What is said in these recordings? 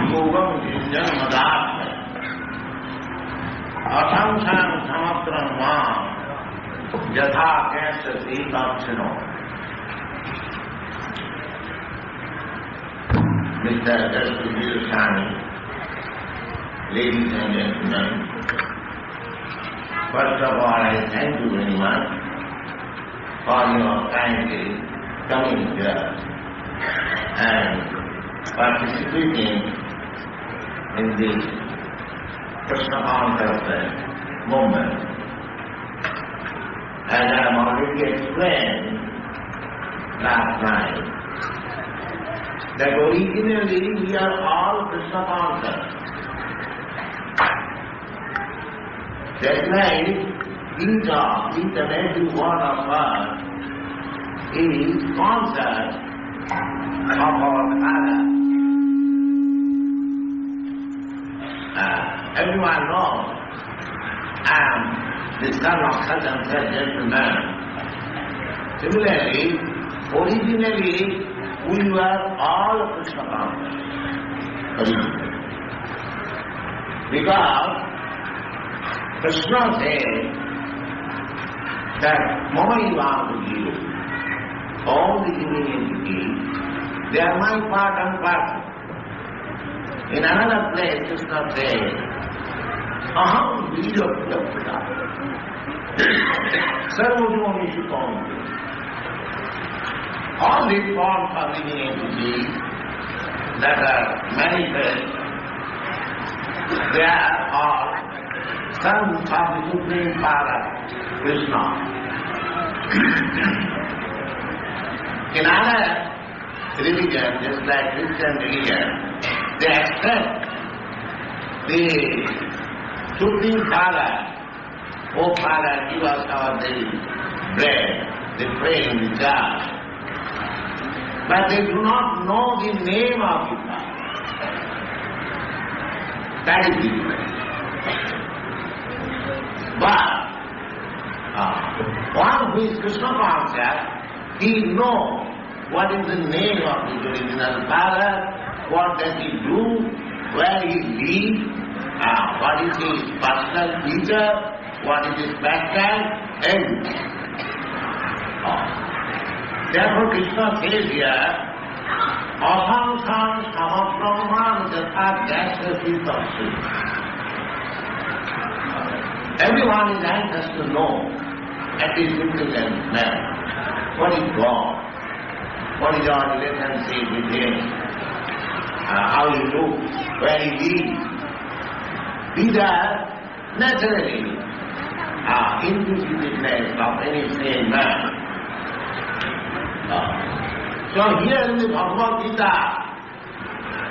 योगम जन्मदात असंख्यान समत्र मां यथा कैसे दक्षिणों Mr. Dasguru Swami, ladies and gentlemen, first of all I thank you very much for your kindly coming here and participating in this Krishna consciousness movement. As I have already explained last night, that originally we are all Krishna conscious. That's why each and every one of us is conscious of our Father. Everyone knows I am the son of such and such gentleman. Similarly, originally we were all Krishna conscious. Because Krishna said that Mama Ivamuji, all the living entities, they are my part and parcel. In another place, Krishna says, Aham Video Vyapta Sarvajoni Shukonti. All these forms of living entities that are manifest, they are all sons of the Supreme Power, Krishna. In other religion, just like Christian religion, they accept the Supreme Power. Oh Father, give us our daily bread. They pray in the church. But they do not know the name of the Father. That is the difference. But one who is Krishna conscious, he knows what is the name of his original Father, what does he do, where he lives, what is his personal feature, what is his background, everything. Therefore Krishna says here, Asamsan Samabrahman Jatha Dasya Everyone is anxious to know, at least intelligent man, what is God, what is our relationship with Him, how He looks, where He lives. These are naturally intuitiveness of any sane man. So here in the Bhagavad Gita,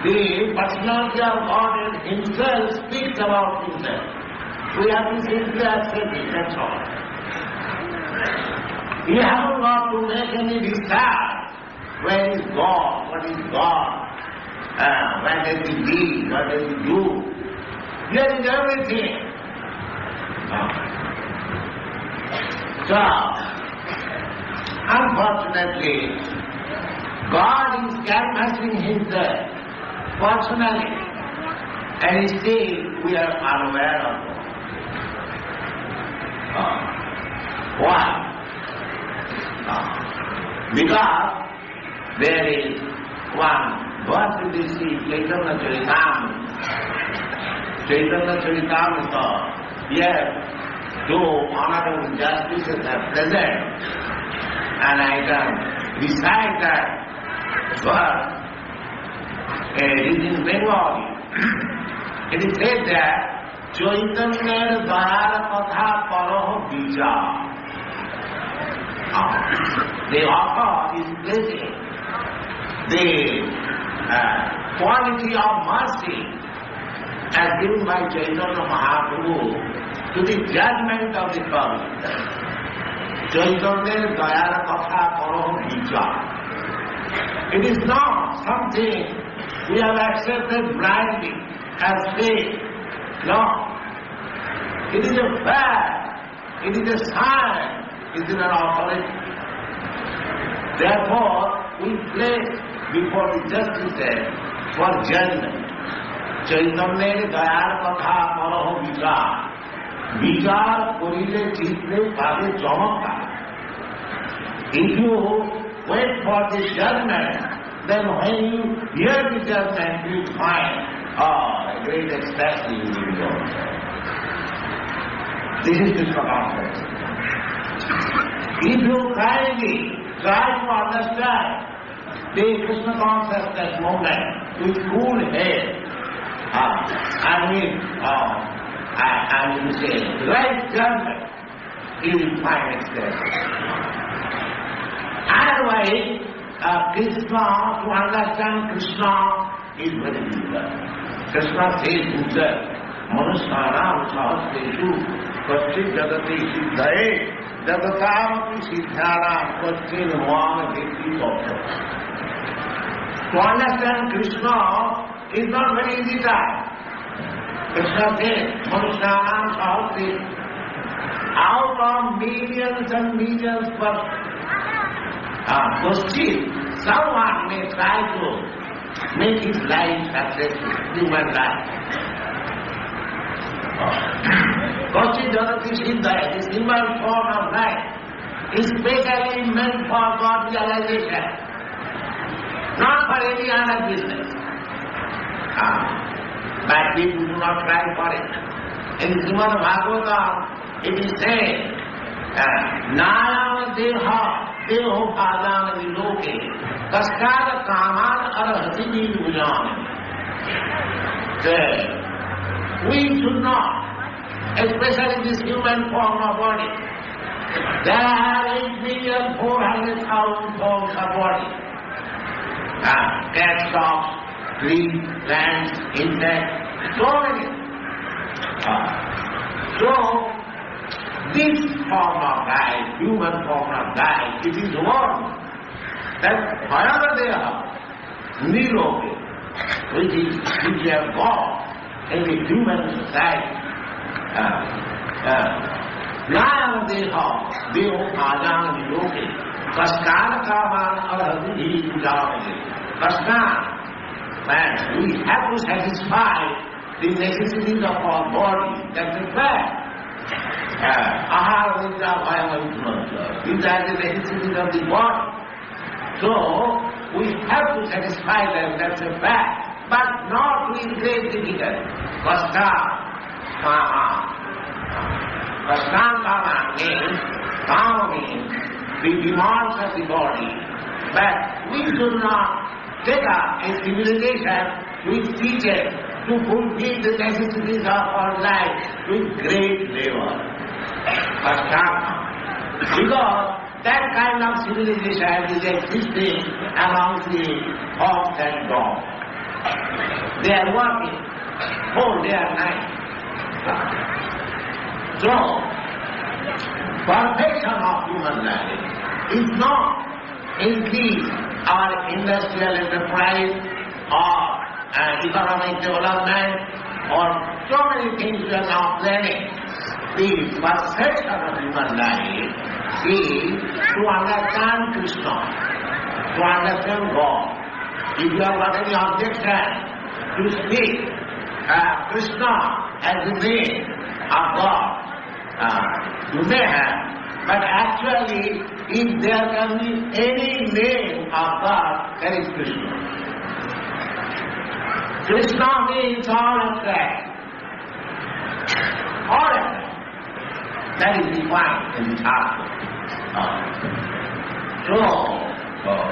the personality of God Himself speaks about Himself. We have to simply accept it, that's all. We haven't got to make any research. Where is God? What is God? Where does He live? What does He do? Here is everything. So, unfortunately, God is canvassing Himself personally, and still we are unaware of it. Why? Because there is one verse in this Chaitanya Charitamrita. Chaitanya Charitamrita, yes, though honorable justices are present, and I can recite that verse. It is in Bengali. It is said that Chaitanyar Dayar Katha Paroh Bija. The author is placing the quality of mercy as given by Chaitanya Mahaprabhu to the judgment of the public. Chaitanyar Dayar Katha Paroh Bija. It is not something we have accepted blindly as faith. No. It is a fact. It is a sign. It is an authority. Therefore, we place before the justices for judgment. চৈতন্যের দয়ার কথা পরহ বিচার, বিচার করিলে চিত্তে তাদের চমৎকার। If you wait for the judgment, then when you hear the judgment, you find, a great ecstasy in yourself. This is Krishna consciousness. If you kindly try to understand the Krishna consciousness movement with cool head, I will say, right judgment, you will find ecstasy. Otherwise, Krishna, to understand Krishna is very difficult. Krishna says himself, Manushanam sahasreshu kvachit jagati siddhaye jagatamati siddhanam kvachit mam bhakti bhakti. To understand Krishna is not very easy task. Krishna says, Manushanam sahasreshu, out of millions and millions of questions, someone may try to make his life successful, human life. Kvachit jagati siddhaya, the symbol form of life, is specially meant for God realization, not for any other business. But people do not try for it. In Srimad Bhagavatam, it is said, Nayam deha deho padam viloke kaskada kaman arhati vijnana. We should not, especially this human form of body, there are 8,400,000 forms of body. Cats, dogs, trees, plants, insects, so many. So, this form of life, human form of life, it is one that wherever they are, niroge, which we have got in the human society, nayam deha, deho padam niroge, kaskana kaman arhati vijnana. Kaskana, man, we have to satisfy the necessities of our body, that's a fact. Ahara nidra bhayamavitmantra, these are the necessities of the body. So, we have to satisfy them, that's a fact, but not with great difficulty. Kaskana kama means, kama means the demands of the body, but we should not take up a civilization which teaches to fulfill the necessities of our life with great labor. Because that kind of civilization is existing among the hogs and dogs. They are working whole day and night. So, perfection of human life is not increase our industrial enterprise or economic development or so many things we are now planning. The perfection of human life is to understand Krishna, to understand God. If you have got any objection to speak Krishna as the name of God, you may have, but actually if there can be any name of God, that is Krishna. Krishna means all of that. All of that. That is defined in the Shastra. So,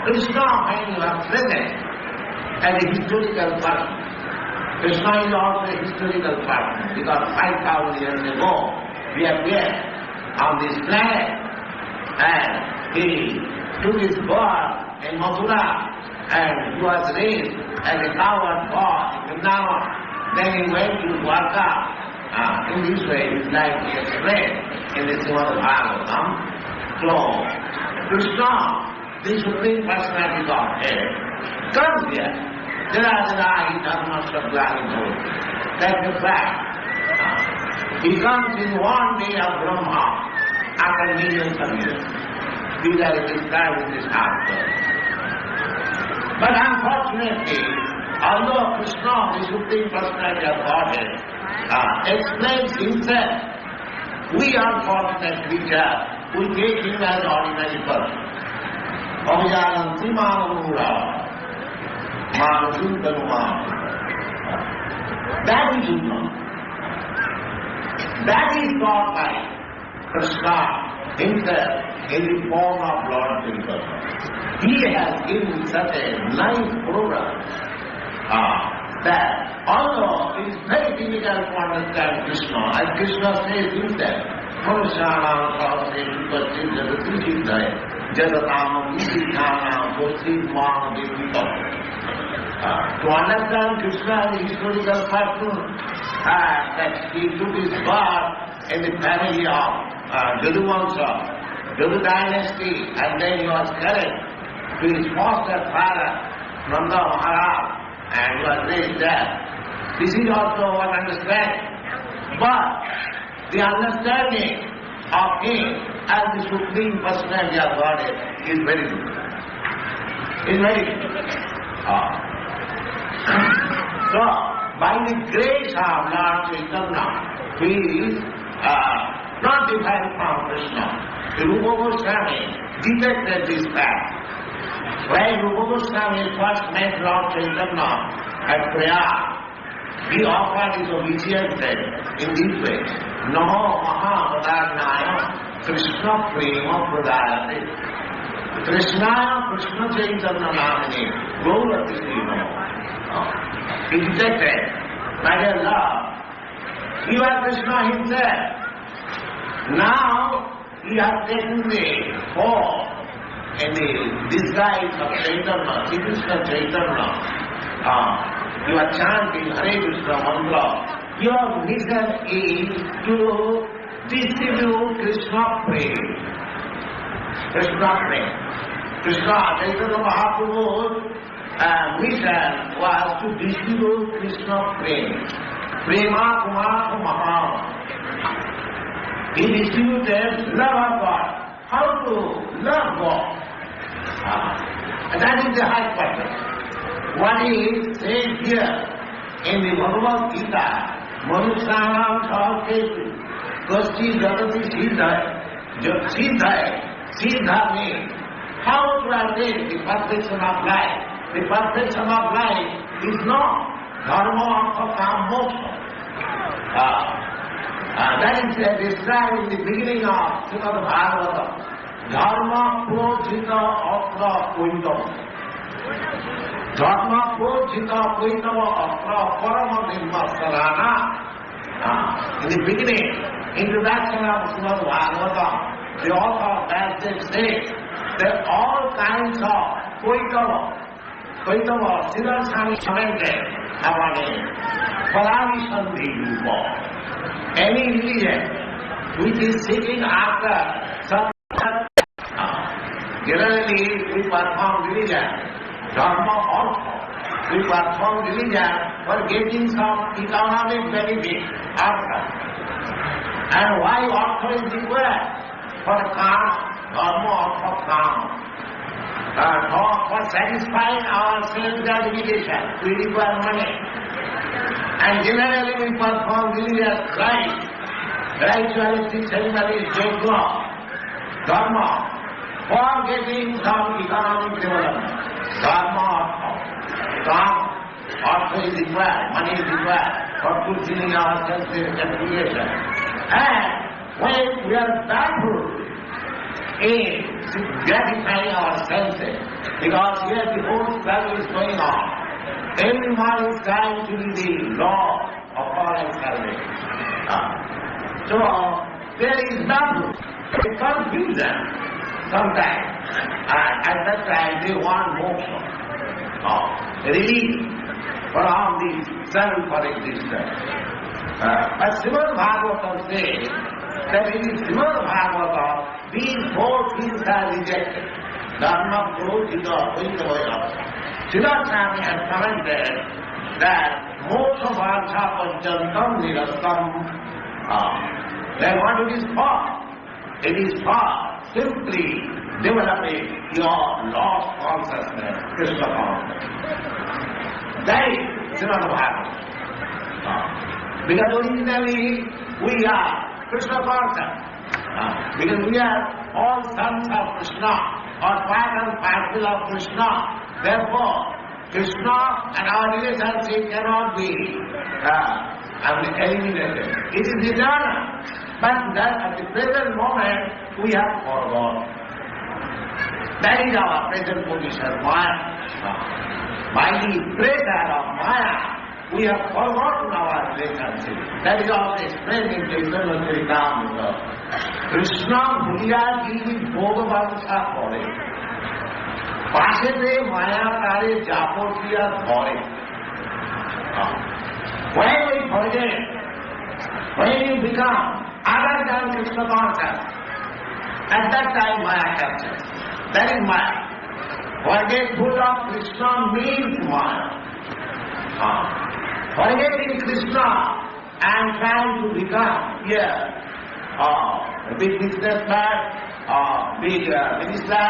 Krishna, when you are present as a historical person, Krishna is also a historical person because 5,000 years ago we appeared on this planet and he took his birth in Mathura and he was raised as a coward boy in Vrindavan. Then he went to Dwarka. In this way his life is explained in the Srimad Bhagavatam. So, Krishna, the Supreme Personality of Godhead, comes here. Jara-jara-hi dharma-shabda-hi bhava. That's the fact. He comes in one day of Brahma after millions of years. These are described in this Shastra. But unfortunately, although Krishna, the Supreme Personality of Godhead, explains himself, we unfortunate creatures, we take him as ordinary person. Abhijananti manamura, manasundhanuma. That is not. That is taught by Krishna himself in the form of Lord Krishna. He has given such a nice program that although it is very difficult to understand Krishna, as Krishna says himself, Manusyanam sahasretu pachit jagati siddhaya jadatamam vidithanam gostit mam devitam. To understand Krishna as a historical person, that he took his birth in the family of Jaduvansa, Jadu dynasty, and then he was carried to his foster father, Nanda Maharaj, and he was raised there. This is also one understanding. But the understanding of him as the Supreme Personality of Godhead is very good. Is very good. So, by the grace of Lord Chaitanya, he is not different from Krishna. The Rupa Goswami detected this fact. When Rupa Goswami first met Lord Chaitanya at Prayag, he offered his obeisance in this way: Namo Mahavadagnaya Krishna Prema Pradayate Krishna Krishna Chaitanya Namini Gaurati Srimo. He detected, my dear Lord, you are Krishna himself. Now he has taken the form in the disguise of Chaitanya, Sri Krishna Chaitanya. You are chanting Hare Krishna mantra. Your mission is to distribute Krishna prema. Krishna prema. Krishna Chaitanya Mahaprabhu's mission was to distribute Krishna prema. Prema Kumar Maha. He distributed love of God. How to love God. That is the high purpose. What is said here in the Bhagavad Gita, Manusyanam sahasretu gostit jagati siddhaya. Siddha means how to attain the perfection of life. The perfection of life is not dharma, artha, kama, moksha. That is described in the beginning of Srimad Bhagavatam. Dharma projita atra koitam. Dharma projita koitam atra parama nirmasarana. In the beginning, introduction of Srimad Bhagavatam, the author of that says that all kinds of koitama, Siddhar Swami commented about it. Paramisandhi Rupa. Any religion which is seeking after some generally we perform religion, dharma also. We perform religion for getting some economic benefit after. And why also is required? For kama, dharma also kama. For satisfying our self-gratification, we require money. And generally we perform religious rites, ritualistic ceremonies, yoga, dharma, for getting some economic development. Dharma also is required, money is required for fulfilling our self-gratification. And when we are baffled in gratifying our senses, because here the whole struggle is going on. Everyone is trying to be the law of all salvation. So there is baffle, confusion sometimes. At that time they want moksha, relief from the struggle for existence. But Srimad Bhagavatam says that in Srimad Bhagavatam these four things are rejected. Dharma, Prodhita, Vaitavaya. Siddhar Swami has commented that moksha bharcha panchankam nirastam. Then what it is for? It is for simply developing your lost consciousness, Krishna consciousness. That is Srimad Bhagavatam. Because originally we are Krishna conscious. Because we are all sons of Krishna or part and parcel of Krishna. Therefore, Krishna and our relationship cannot be eliminated. It is eternal. But that at the present moment we have forgotten. That is our present position, Maya. By the pressure of Maya, we have forgotten our relationship. That is also explained in Chaitanya Charitamrita. Krishna Bhuliya Ji Bhogavansha Kore. Pasete Maya Kare Japotiya Dhore. When we forget, when you become other than Krishna conscious, at that time Maya captures. That is Maya. Forgetful of Krishna means Maya. Forgetting Krishna and trying to become a big businessman, big minister,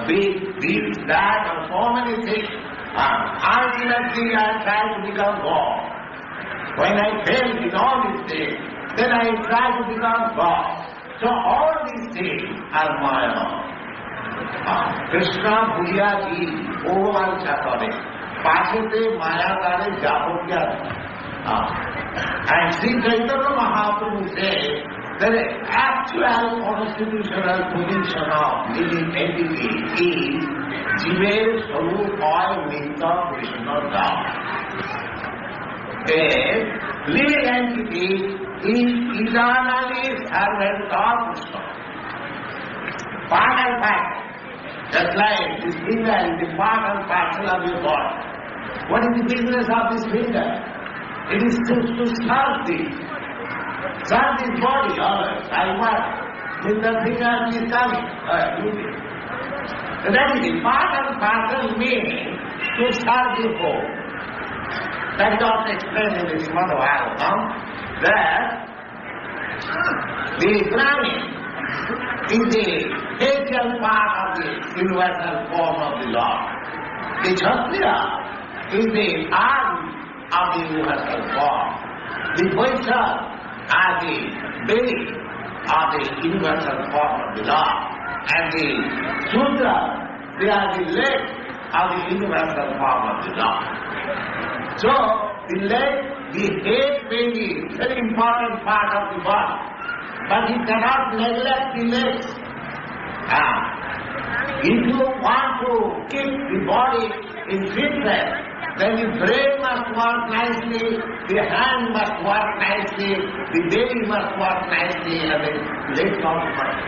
big this, that, and so many things. Ultimately I try to become God. When I fail in all these things, then I try to become God. So all these things are Maya. Krishna Bhuliya Ji Bhogavansha Kore. Pasete Maya Kare Japotiya. And Sri Chaitanya Mahaprabhu says that the actual constitutional position of living entity is Jiver Swarupa Nitya Krishna Dham. A living entity is eternally servant of Krishna. Part and parcel. Just like this finger is the part and parcel of your body. What is the business of this finger? It is to serve thee. Serve this body always. I work. With the finger is coming. That is the part and parcel means to serve the whole. That is also explained in the Srimad Bhagavatam that the Brahmin is the essential part of the universal form of the Lord. The Kshatriya is the arm of the universal form. The Vaishya are the belly of the universal form of the Lord. And the Shudra, they are the legs of the universal form of the Lord. So, the leg, the head may be a very important part of the body. But you cannot neglect the legs. If you want to keep the body in fitness, then the brain must work nicely, the hand must work nicely, the belly must work nicely, and the legs also must.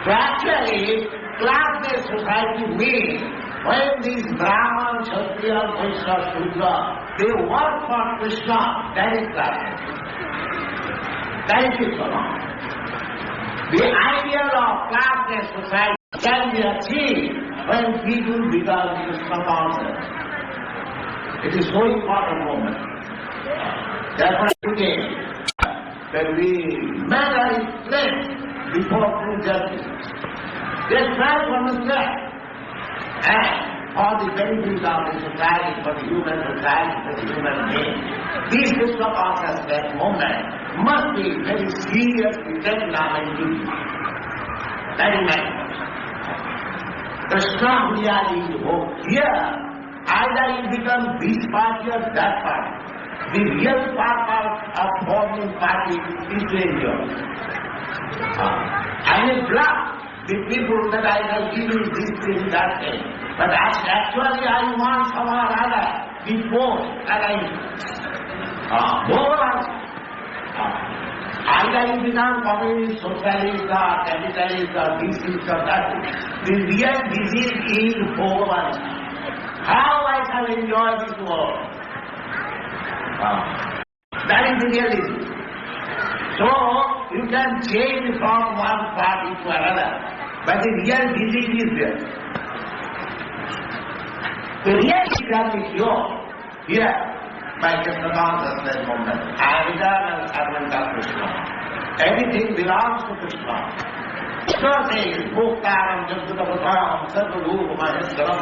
So actually, class-based society means when these Brahman, Kshatriya, Vaishya, Shudra, they work for Krishna, that is class. That is it. The ideal of class-based society can be achieved when people become Krishna conscious. It is so important moment. Therefore, today, that we matter is placed before true justice. They try to understand. And for the benefit of the society, for the human society, for the human being, this Krishna consciousness moment must be very seriously taken up and used. That is my question. Krishna Bhuliya Ji here, either you become this party or that party. The real purpose of forming party is to enjoy. I may bluff the people that I will give you this thing, that thing. But actually I want some or other before that I either you become communist, socialist, or capitalist, or this is or that. The real disease is Bhagavan. How I shall enjoy this world? That is the real disease. So, you can change from one party to another, but the real disease is there. The real Islam is yours, here, by Krishna consciousness moment. I am eternal servant of Krishna. Everything belongs to Krishna. So says, Bhoktaram Jagdutavatam Sarvabhuva Maheshwaram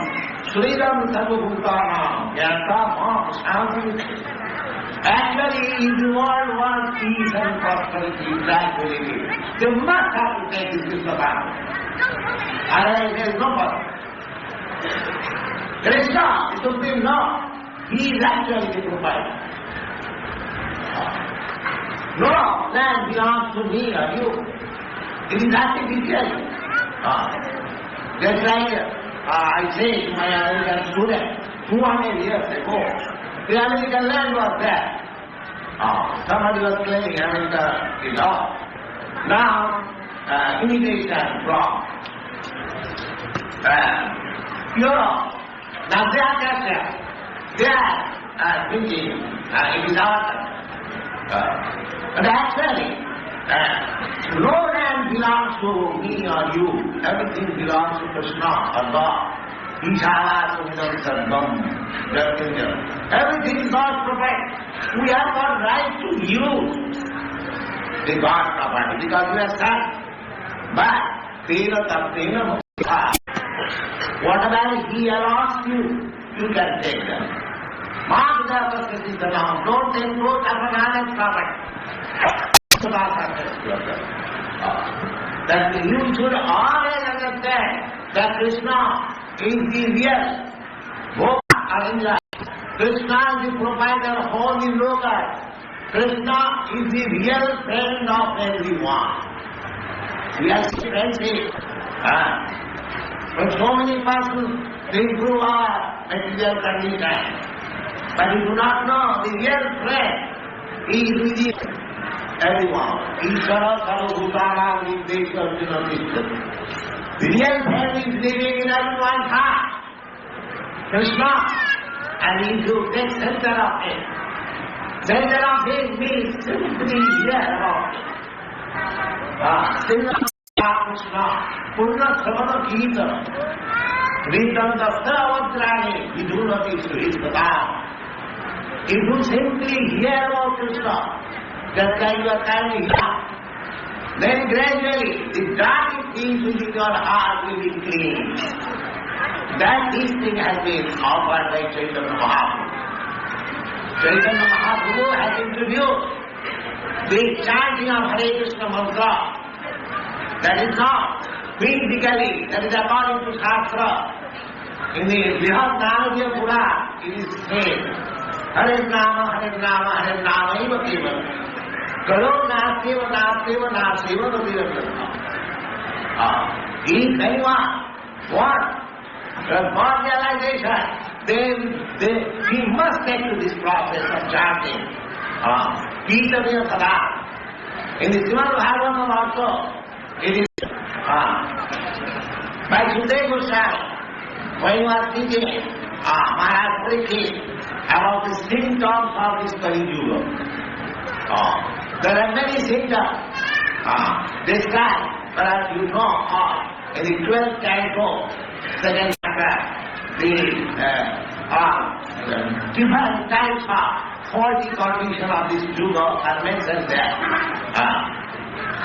Sridam Sarvabhutanam Yantam Shanti. Actually, if the world wants peace and prosperity, tranquility, they must have to take this Krishna path. Otherwise, there is no path. Krishna is supreme Lord. He is actually the provider. No land belongs to me or you. It is artificial. Just like I say to my American student 200 years ago, the American land was there. Somebody was claiming America is ours. Now, imitation from Europe. Now they are captured. They are thinking it is ours. But actually, no land belongs to me or you. Everything belongs to Krishna or God. Ishara Sumidam Sarvam. Everything is God's property. We have got right to use the God's property because we are sons. But whatever He allows you, you can take them. Don't take those as an honest property. That you should always understand that Krishna is the real Bhoga Aranja. Krishna is the provider of all the lokas. Krishna is the real friend of everyone. We are friendship. But so many persons improve our material condition. But you do not know the real friend is within everyone. Ishvara Sarvabhutana Nirdesha Arjuna Krishna. The real friend is living in everyone's heart. Krishna. And if you take center of him, center of him means simply hear about him. Krishna, Purna Savana Kirtana, Ridanda Savadrani, Vidunati Suhistata. If you simply hear about Krishna, just like you are carrying heart, then gradually the dark things within your heart will be clean. That this thing has been offered by Chaitanya Mahaprabhu. Chaitanya Mahaprabhu has introduced the chanting of Hare Krishna mantra. That is not physically, that is according to Shastra. In the Brihad Naradiya Purana, it is said, Hare Nama, Hare Nama, Hare Nama, Eva Keval. Karo Naseva, Naseva, Naseva, Naseva. If anyone wants God realization, then he must take to this process of chanting. Kirtaniya Sada. In the Srimad Bhagavatam also, it is by Sudeva Goswami, when you are thinking, Maharaj Parikshit, about the symptoms of this Kali Yuga. There are many symptoms described, but you know, in the 12th canto, second chapter, the different types of faulty condition of this Yuga are mentioned there.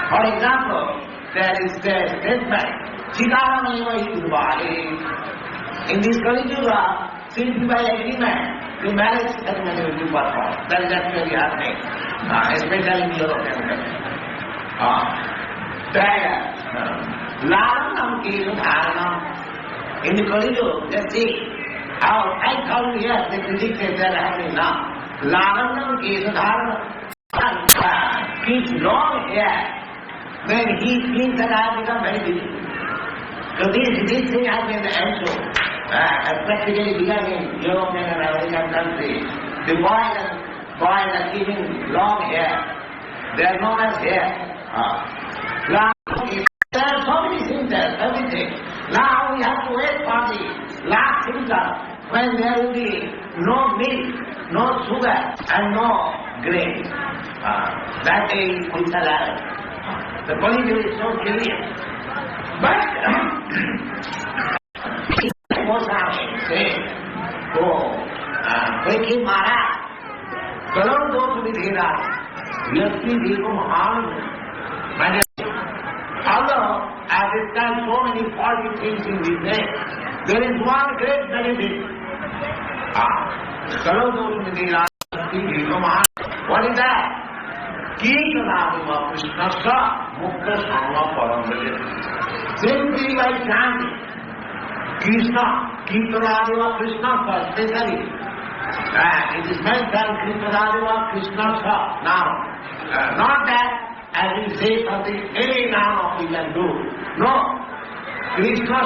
For example, there is the statement, Chitarameva Yudvale. In this Kali Yuga, simply by agreement, the marriage ceremony will be performed. That is actually happening, especially in European countries. Laranam Kilu Dharanam. In the Kali Yuga, just see how 5,000 years they predicted that happening now. Laranam Kilu Dharanam. Keeps long hair, then he thinks that I have become very difficult. So this thing has been the answer. Practically began in European and American countries. The boys are keeping long hair. They are known as hair. There are so many things there, everything. Now we have to wait for the last symptom when there will be no milk, no sugar and no grain. That day is alive. The political is so clear. But कोई मारा करोड़ दोष विधि व्यक्ति देखो महान मैंने although has so many faulty things in his name. There is one great benefit. What is that? Kirtanadima Krishnasya Mukta Sangha Paramvajit. Simply by chanting Krishna, Kirtanadima Krishna especially. It is mentioned Kirtanadima Krishnasya now. Not that as we say something, any now we can do. No. Krishna,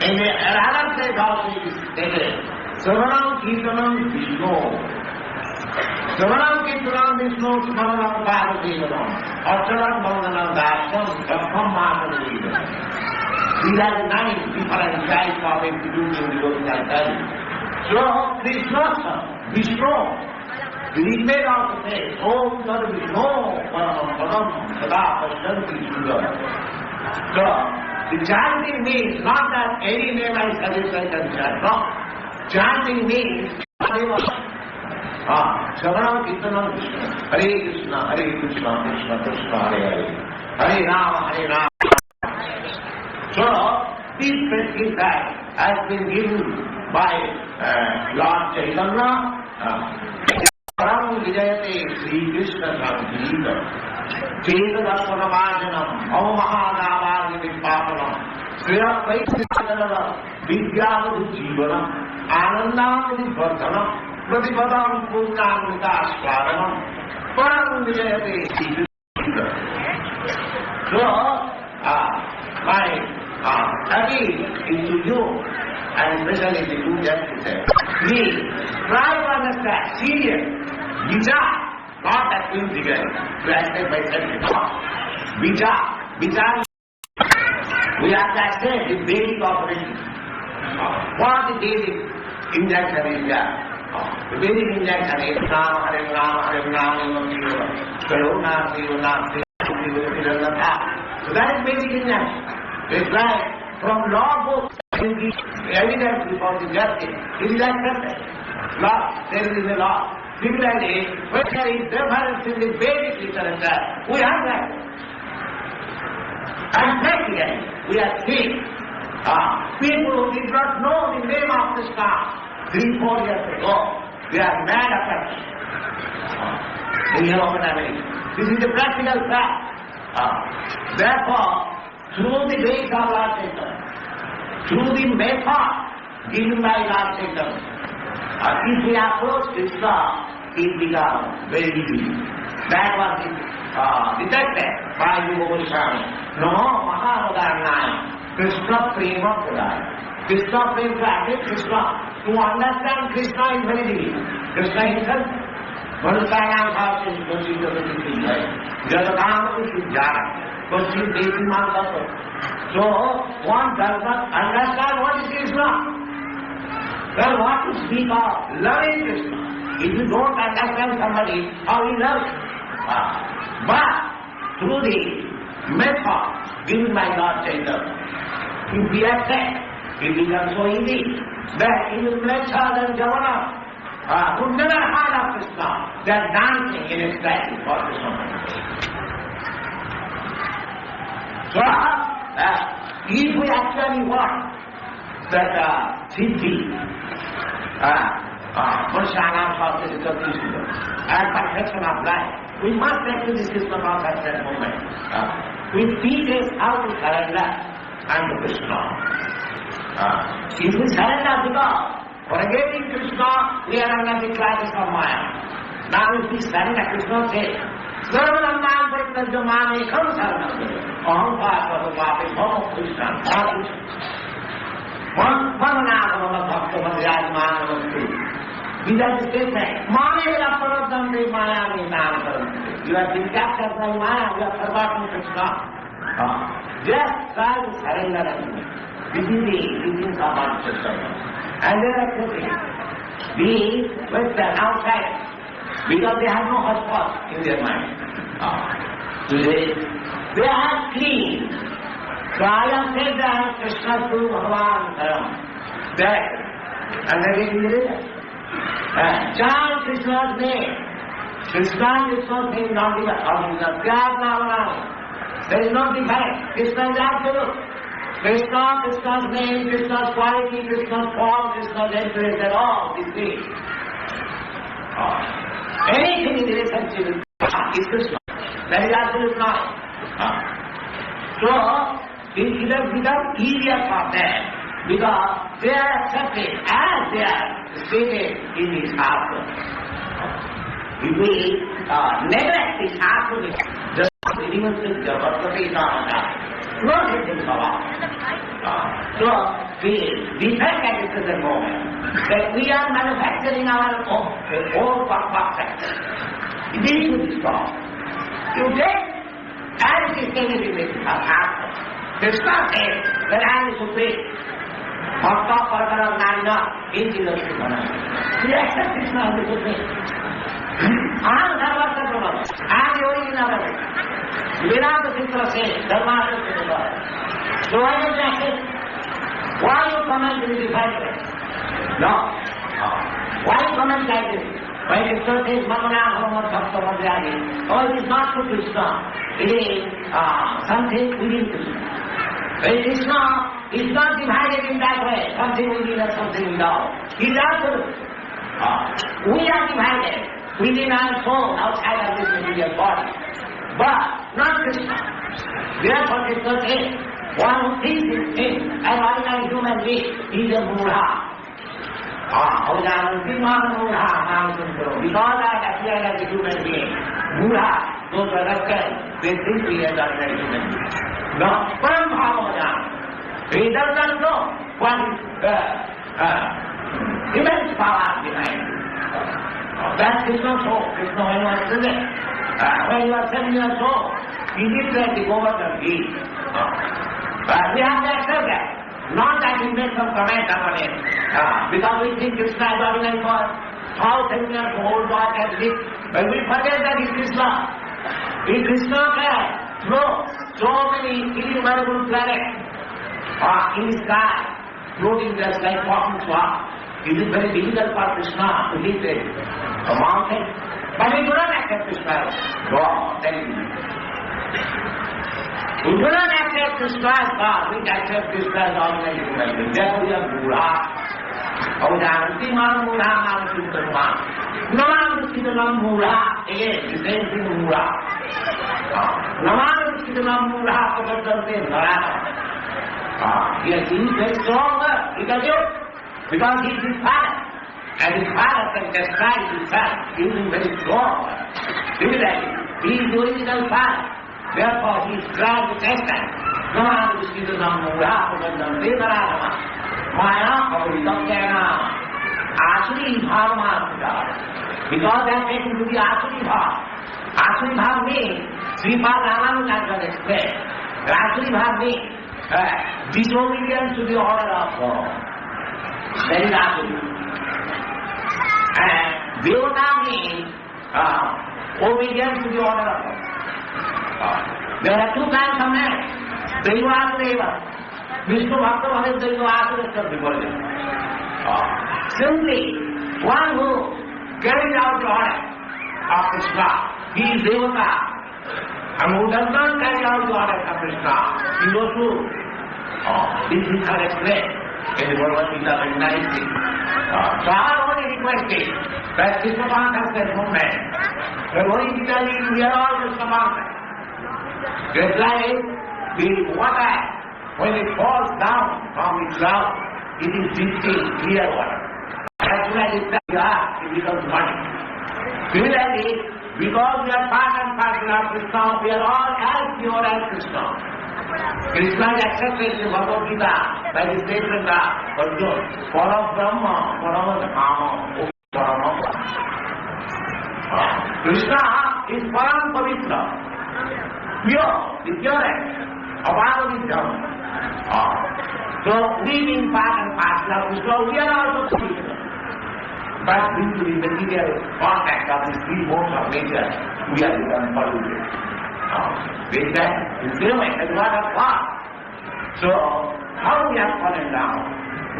in another place also it is stated, Savaram Kirtanam Vishnu. Savaram Kirtanam Vishnu, Savaram Bhagavanam, Acharam Bhavanam Darsam, Sapham Mahavanam. These are the 9 different types of introducing devotional study. So, Krishna, Vishnu, the remain also says, Om Tar Vishnu, Paramam Padam, Sada Pashyanti Sudha. So, the chanting means not that any name I suggest I can chant. No. Chanting means Savaram Kirtanam Vishnu. Hare Krishna, Krishna Krishna, Hare Hare. Hare Rama, Hare Rama. So, this practice has been given by Lord Chaitanya. Param Vijayate Sri Krishna Sangeeta. Chedadarpanamajanam, Avamahadavadi Vipapanam, Sriya Vaishnavanam, Vidyavadi Jivanam, Anandavadi Vardhanam, Pratipadam Purnamrita Swadanam, Param Vijayate Sri Krishna. So, my appeal is to you, and especially the two justices, please try to understand serious, vichar, not that integral, to accept by self-thought. Vichar, we have to accept the basic operation. What the basic injunction is there? The basic injunction is Rama, Hare Rama, Hare Rama, Karuna, Sivana, Sivana. So that is basic injunction. It's like from law books, evidence before the justice. It is accepted. Law, there is a law. Similarly, when there is difference in the basic literature, we have that. And practically, we are seeing people who did not know the name of Krishna 3-4 years ago, they are mad at us. In Europe and America. This is a practical fact. Therefore, through the grace of Lord Chaitanya, through the method given by Lord Chaitanya, if we approach Krishna, it becomes very easy. That was detected by the Goswami. No, Mahamodarnaya, Krishna Prema Pudaya. Krishna Prema Pudaya, Krishna. To understand Krishna is very difficult. Krishna himself, Manusayam Bhavati, Koshita Vati, Jadakam Kushijara, Koshit Desi Mandato. So, one does not understand what is Krishna. Well, what to speak of loving Krishna? If you don't understand somebody, how he loves you. But through the method given by Lord Chaitanya, if we accept, it becomes so easy that even Mlecha and Javana who never heard of Krishna, they are dancing in ecstasy for Krishna. So, if we actually want that siddhi, Murshana and perfection of life, we must take to the system of at that moment. We teach us how to surrender unto Krishna. If we surrender because forgetting Krishna, we are under the classes of Maya. Now if we surrender, Krishna says, Sarvanam Paritajamam Ekam Saranam Aham Papapapi Bhamo Krishna Vananagama Bhakta Madhyajmanamasti. These are the statements. Mane Laparadam De Maya Vinam. You have been captured by Maya, you have forgotten Krishna. Just try to surrender unto me. This is the teachings of our system. And there are two things. These Western outside, because they have no hotspot in their mind. Today, they are clean. So I have said that Krishna Guru Bhagavan Dharam. That, and that is the religion. Chant Krishna's name. Krishna is something not even original. Pyar Navana. There is no defect. Krishna is absolute. Krishna, Krishna's name, Krishna's quality, Krishna's form, Krishna's interest, and all is great. Anything in relationship with Krishna is Krishna. That is absolute knowledge. So, it has become easier for them because they are accepted as they are stated in this Shastra. If we neglect this Shastra, just even think Javatpati Dhamma, no anything about so, the defect at the present moment that we are manufacturing our own perfection. This should be stopped. You take as it is stated in the Shastra. Krishna says that I am supreme. Bhakta Parkara Narina in the Supreme. We accept Krishna as the supreme. I am Dharmata Brahma. I am the original of it. Vedanta Sitra says Dharmata Brahma. So why don't you accept? Why you comment with the difference? No. Why you comment like this? When Krishna says Mamana Bhagavad Bhakta Madhyadi, oh, it is not to Krishna. It is something within Krishna. When Krishna is not divided in that way, something within and something without. He is absolute. We are divided within our soul, outside of this material body. But not Krishna. Therefore Krishna says, one who thinks in him, an ordinary human being, is a Mudha. Because I appear as a human being, Mudha, those who understand, they think we are ordinary human beings. No, Param Bhavajan. He does not know what is immense power behind it. That's Krishna's soul. Krishna, when you are present, when you are 7 years old, he did that the Govardhan Gita. But we have to accept that. Not that we make some comment upon it. Because we think Krishna is ordinary for 1,000 years old boy can live. But we forget that it's Krishna. If Krishna can throw so many innumerable planets in the sky, floating just like cotton swab, it is very difficult for Krishna to live a mountain. But we do not accept Krishna as God. We do not accept Krishna as God. We accept Krishna as ordinary human being. Therefore we are Mudha. Avjanti man Mudha man Siddharman. Naman Siddharman Mudha. Again, the same thing Mudha. Naman Siddharman Mudha Pavadante Narada. Yes, he is very strong. He can do. Because he is his father. And his father can describe himself using very strong. Similarly, he is the original father. Therefore, he is glad to test that. Naman Siddharman Mudha Pavadante Narada. Maya Pavadantena. Asuri Bhavamata. Because they are taken to the Asuri Bhav. Asuri Bhav means, Sripad Ramanujan explained. Asuri Bhav means disobedience to the order of God. That is Asuri. And Devata means obedience to the order of God. There are two kinds of men. Devasudeva. Vishnu Bhakta Bhadev Devasudeva. Simply, one who carries out the order of Krishna, he is Devata. And who does not carry out the order of Krishna, he is Asura. This is how explained in the Bhagavad Gita very nicely. So our only request is that Krishna consciousness movement, the Bhagavad Gita we are all Krishna conscious. Just like the water, when it falls down from its cloud, it is distinct, clear water. As soon as it touches the earth, it becomes muddy. Similarly, because we are part and parcel of Krishna, we are all as pure as Krishna. Krishna is accepted in Bhagavad Gita by the statement of Arjuna, Param Brahma, Param Dhama, Param Brahma. Krishna is Param Pavitra, pure, the purest of all the Dhamma. So, we being part and parcel of Krishna, we are also Pavitra. But due to the material contact of these three modes of nature, we are become polluted. With that, in same way, as what of God. So, how we have fallen down?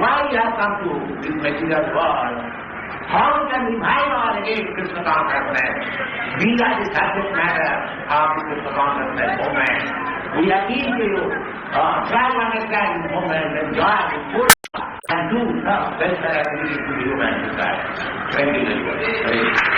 Why we have come to this material world? How we can revive our again Krishna consciousness? These are the subject matter of the Krishna consciousness movement. We appeal to you. Try to understand the moment and join with full and do some welfare activities to the human society. Thank you very much.